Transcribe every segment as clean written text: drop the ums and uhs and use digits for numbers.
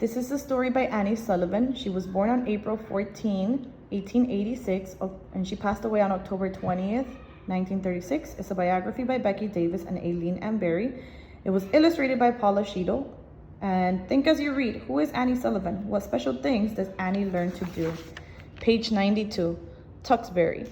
This is a story by Annie Sullivan. She was born on April 14, 1886, and she passed away on October 20th, 1936. It's a biography by Becky Davis and Aileen M. Berry. It was illustrated by Paula Sheedle. And think as you read, who is Annie Sullivan? What special things does Annie learn to do? Page 92, Tewksbury.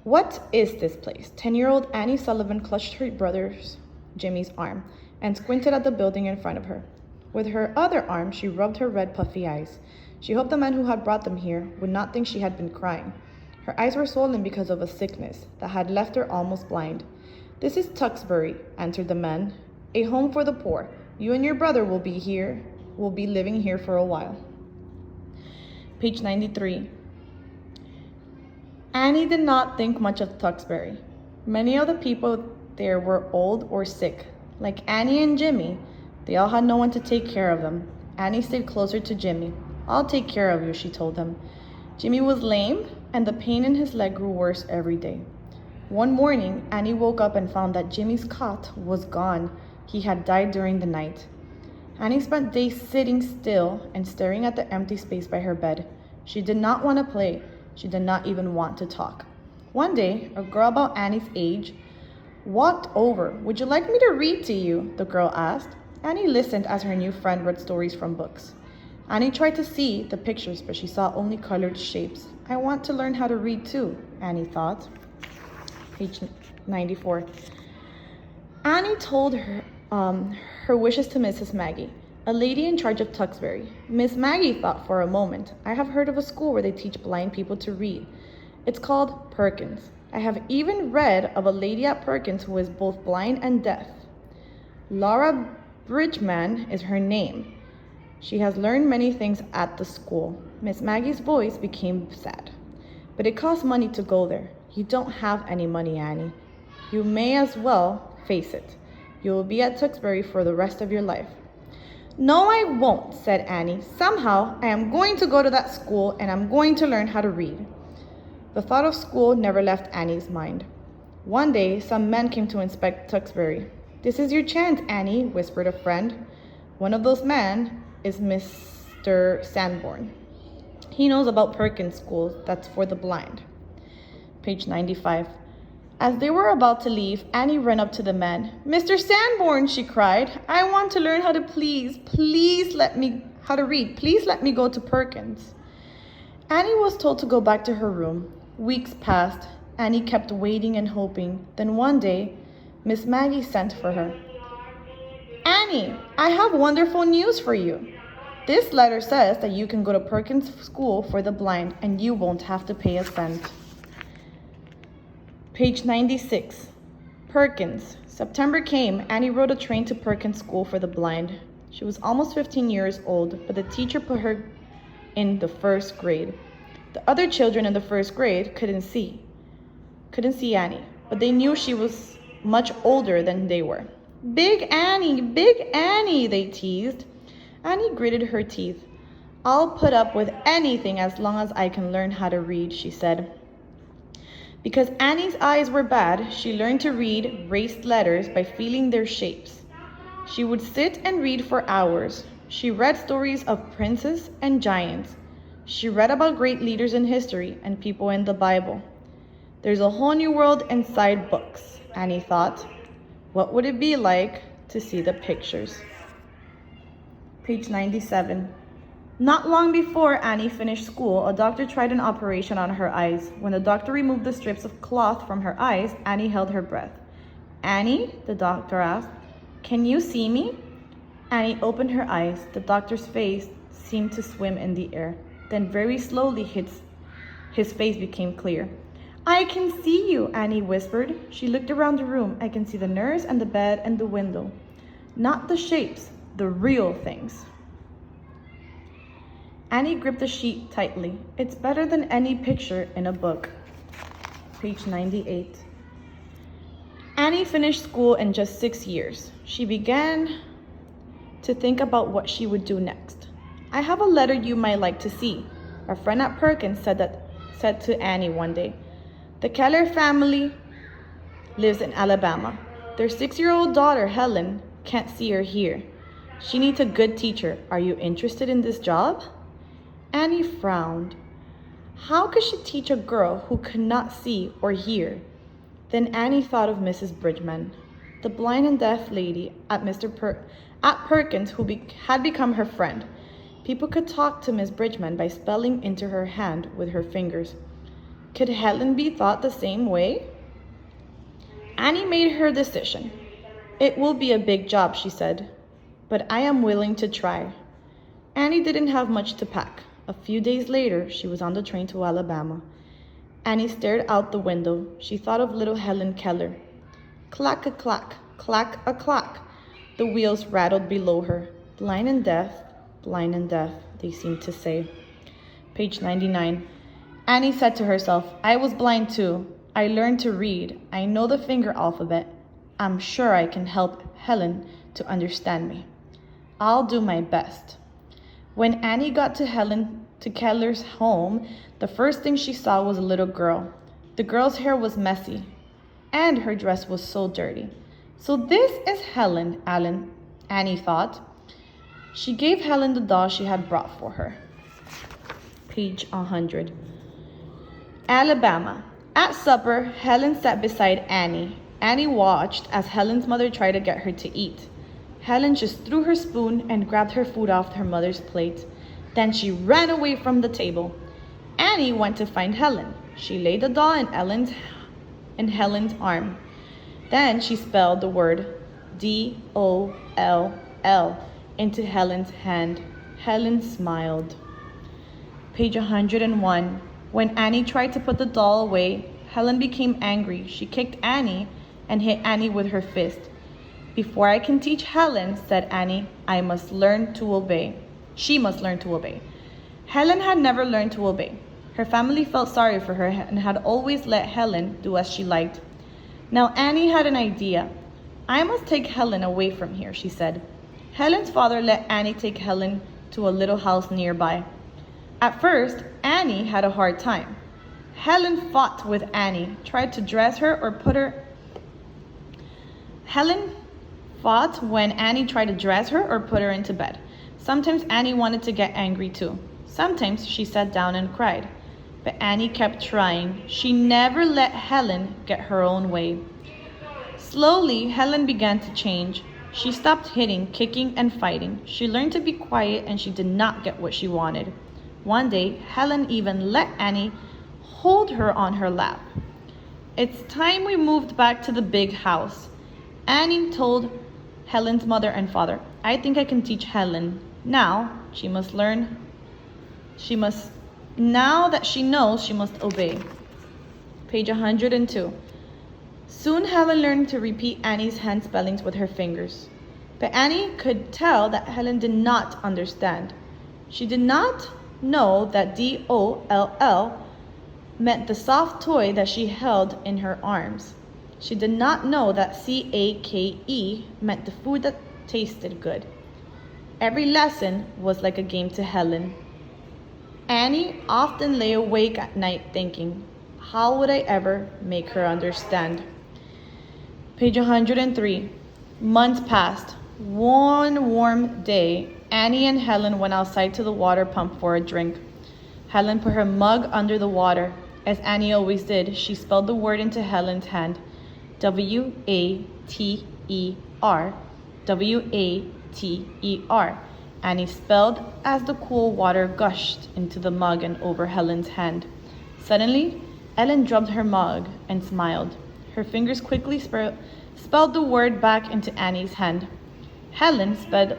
What is this place? 10-year-old Annie Sullivan clutched her brother's Jimmy's arm and squinted at the building in front of her. With her other arm, she rubbed her red puffy eyes. She hoped the man who had brought them here would not think she had been crying. Her eyes were swollen because of a sickness that had left her almost blind. This is Tewksbury, answered the man, a home for the poor. You and your brother will be living here for a while. Page 93. Annie did not think much of Tewksbury. Many of the people there were old or sick. Like Annie and Jimmy, they all had no one to take care of them. Annie stayed closer to Jimmy. I'll take care of you, she told him. Jimmy was lame, and the pain in his leg grew worse every day. One morning, Annie woke up and found that Jimmy's cot was gone. He had died during the night. Annie spent days sitting still and staring at the empty space by her bed. She did not want to play. She did not even want to talk. One day, a girl about Annie's age walked over. Would you like me to read to you? The girl asked. Annie listened as her new friend read stories from books. Annie tried to see the pictures, but she saw only colored shapes. I want to learn how to read too, Annie thought. Page 94. Annie told her wishes to Mrs. Maggie, a lady in charge of Tewksbury. Miss Maggie thought for a moment. I have heard of a school where they teach blind people to read. It's called Perkins. I have even read of a lady at Perkins who is both blind and deaf. Laura Bridgman is her name. She has learned many things at the school. Miss Maggie's voice became sad. But it costs money to go there. You don't have any money, Annie. You may as well face it. You will be at Tewksbury for the rest of your life. No, I won't, said Annie. Somehow, I am going to go to that school and I'm going to learn how to read. The thought of school never left Annie's mind. One day, some men came to inspect Tewksbury. This is your chance, Annie, whispered a friend. One of those men is Mr. Sanborn. He knows about Perkins School that's for the blind. Page 95. As they were about to leave, Annie ran up to the man. Mr. Sanborn, she cried, I want to learn how to read. Please let me go to Perkins. Annie was told to go back to her room. Weeks passed. Annie kept waiting and hoping. Then one day, Miss Maggie sent for her. Annie, I have wonderful news for you. This letter says that you can go to Perkins School for the blind and you won't have to pay a cent. Page 96. Perkins. September came. Annie rode a train to Perkins School for the blind. She was almost 15 years old, but the teacher put her in the first grade. The other children in the first grade couldn't see Annie, but they knew she was much older than they were. Big Annie, they teased. Annie gritted her teeth. I'll put up with anything as long as I can learn how to read, she said. Because Annie's eyes were bad, she learned to read raised letters by feeling their shapes. She would sit and read for hours. She read stories of princes and giants. She read about great leaders in history and people in the Bible. There's a whole new world inside books, Annie thought. What would it be like to see the pictures? Page 97. Not long before Annie finished school, a doctor tried an operation on her eyes. When the doctor removed the strips of cloth from her eyes, Annie held her breath. Annie, the doctor asked, can you see me? Annie opened her eyes. The doctor's face seemed to swim in the air. Then very slowly his face became clear. I can see you, Annie whispered. She looked around the room. I can see the nurse and the bed and the window. Not the shapes, the real things. Annie gripped the sheet tightly. It's better than any picture in a book. Page 98. Annie finished school in just 6 years. She began to think about what she would do next. I have a letter you might like to see. A friend at Perkins said to Annie one day. The Keller family lives in Alabama. Their 6-year-old daughter, Helen, can't see or hear. She needs a good teacher. Are you interested in this job? Annie frowned. How could she teach a girl who could not see or hear? Then Annie thought of Mrs. Bridgman, the blind and deaf lady at Perkins who had become her friend. People could talk to Miss Bridgman by spelling into her hand with her fingers. Could Helen be thought the same way? Annie made her decision. It will be a big job, she said, but I am willing to try. Annie didn't have much to pack. A few days later, she was on the train to Alabama. Annie stared out the window. She thought of little Helen Keller. Clack-a-clack, clack-a-clack. The wheels rattled below her. Blind and deaf, they seemed to say. Page 99. Annie said to herself, I was blind too. I learned to read. I know the finger alphabet. I'm sure I can help Helen to understand me. I'll do my best. When Annie got to Keller's home, the first thing she saw was a little girl. The girl's hair was messy, and her dress was so dirty. So this is Helen, Annie thought. She gave Helen the doll she had brought for her. Page 100. Alabama. At supper, Helen sat beside Annie. Annie watched as Helen's mother tried to get her to eat. Helen just threw her spoon and grabbed her food off her mother's plate. Then she ran away from the table. Annie went to find Helen. She laid the doll in Helen's arm. Then she spelled the word DOLL into Helen's hand. Helen smiled. Page 101. When Annie tried to put the doll away, Helen became angry. She kicked Annie and hit Annie with her fist. Before I can teach Helen, said Annie, I must learn to obey. She must learn to obey. Helen had never learned to obey. Her family felt sorry for her and had always let Helen do as she liked. Now Annie had an idea. I must take Helen away from here, she said. Helen's father let Annie take Helen to a little house nearby. At first, Annie had a hard time. Helen fought with Annie, tried to dress her or put her. Helen fought when Annie tried to dress her or put her into bed. Sometimes Annie wanted to get angry too. Sometimes she sat down and cried. But Annie kept trying. She never let Helen get her own way. Slowly, Helen began to change. She stopped hitting, kicking, and fighting. She learned to be quiet and she did not get what she wanted. One day, Helen even let Annie hold her on her lap. It's time we moved back to the big house. Annie told Helen's mother and father, I think I can teach Helen. Now that she knows, she must obey. Page 102. Soon Helen learned to repeat Annie's hand spellings with her fingers. But Annie could tell that Helen did not understand. She did not know that DOLL meant the soft toy that she held in her arms. She did not know that CAKE meant the food that tasted good. Every lesson was like a game to Helen. Annie often lay awake at night thinking, how would I ever make her understand? Page 103. Months passed. One warm day, Annie and Helen went outside to the water pump for a drink. Helen put her mug under the water. As Annie always did, she spelled the word into Helen's hand. WATER. WATER. Annie spelled as the cool water gushed into the mug and over Helen's hand. Suddenly, Ellen dropped her mug and smiled. Her fingers quickly spelled the word back into Annie's hand. Helen spelled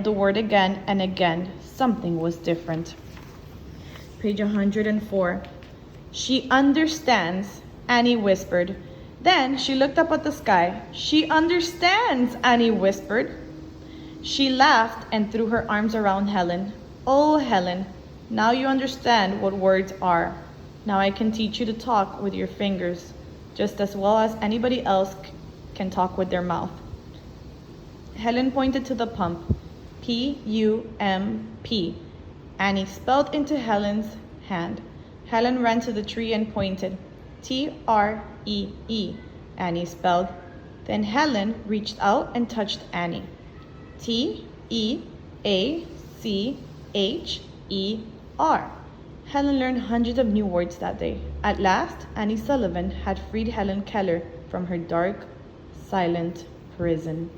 the word again and again. Something was different. Page 104. She understands, Annie whispered. Then she looked up at the sky. She understands, Annie whispered. She laughed and threw her arms around Helen. Oh, Helen, now you understand what words are. Now I can teach you to talk with your fingers, just as well as anybody else can talk with their mouth. Helen pointed to the pump. PUMP. Annie spelled into Helen's hand. Helen ran to the tree and pointed. TREE. Annie spelled. Then Helen reached out and touched Annie. T-E-A-C-H-E-R. Helen learned hundreds of new words that day. At last, Annie Sullivan had freed Helen Keller from her dark, silent prison.